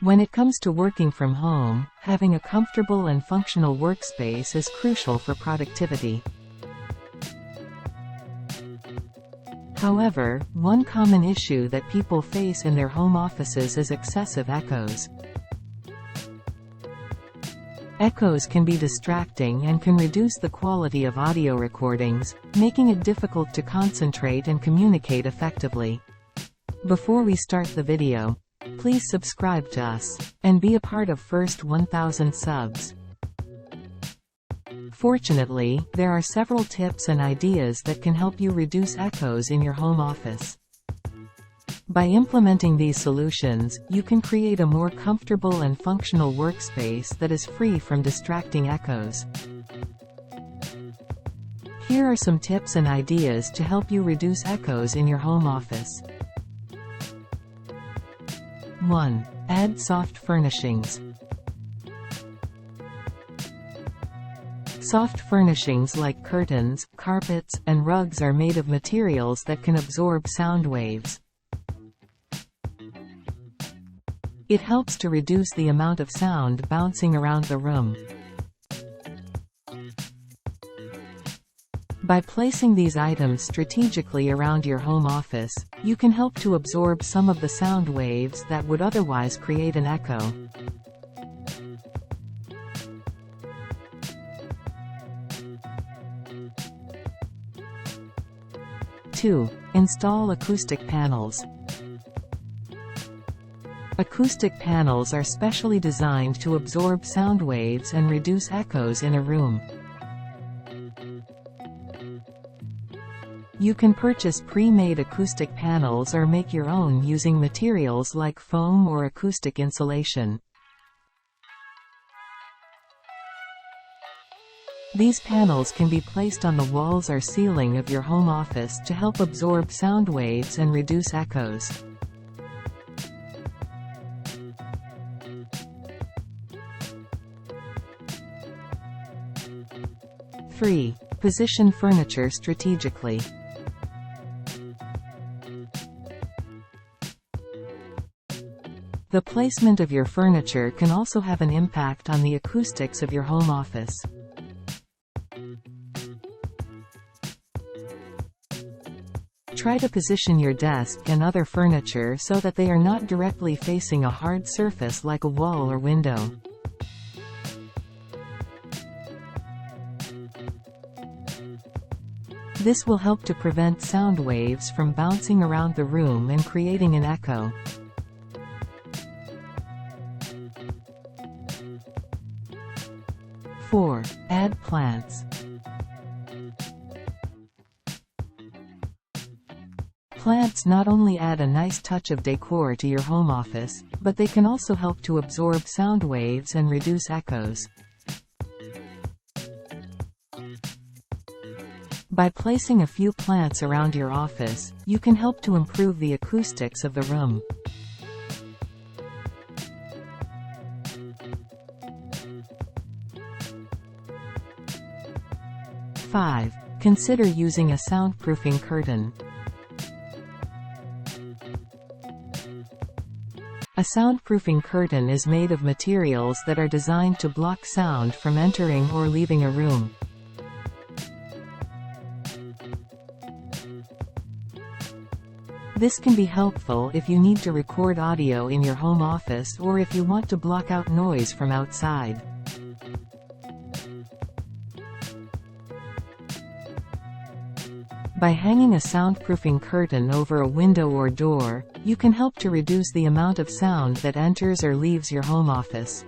When it comes to working from home, having a comfortable and functional workspace is crucial for productivity. However, one common issue that people face in their home offices is excessive echoes. Echoes can be distracting and can reduce the quality of audio recordings, making it difficult to concentrate and communicate effectively. Before we start the video, please subscribe to us, and be a part of first 1,000 subs. Fortunately, there are several tips and ideas that can help you reduce echoes in your home office. By implementing these solutions, you can create a more comfortable and functional workspace that is free from distracting echoes. Here are some tips and ideas to help you reduce echoes in your home office. 1. Add soft furnishings. Soft furnishings like curtains, carpets, and rugs are made of materials that can absorb sound waves. It helps to reduce the amount of sound bouncing around the room. By placing these items strategically around your home office, you can help to absorb some of the sound waves that would otherwise create an echo. Two. Install acoustic panels. Acoustic panels are specially designed to absorb sound waves and reduce echoes in a room. You can purchase pre-made acoustic panels or make your own using materials like foam or acoustic insulation. These panels can be placed on the walls or ceiling of your home office to help absorb sound waves and reduce echoes. Three. Position furniture strategically. The placement of your furniture can also have an impact on the acoustics of your home office. Try to position your desk and other furniture so that they are not directly facing a hard surface like a wall or window. This will help to prevent sound waves from bouncing around the room and creating an echo. 4. Add plants. Plants not only add a nice touch of decor to your home office, but they can also help to absorb sound waves and reduce echoes. By placing a few plants around your office, you can help to improve the acoustics of the room. 5. Consider using a soundproofing curtain. A soundproofing curtain is made of materials that are designed to block sound from entering or leaving a room. This can be helpful if you need to record audio in your home office or if you want to block out noise from outside. By hanging a soundproofing curtain over a window or door, you can help to reduce the amount of sound that enters or leaves your home office.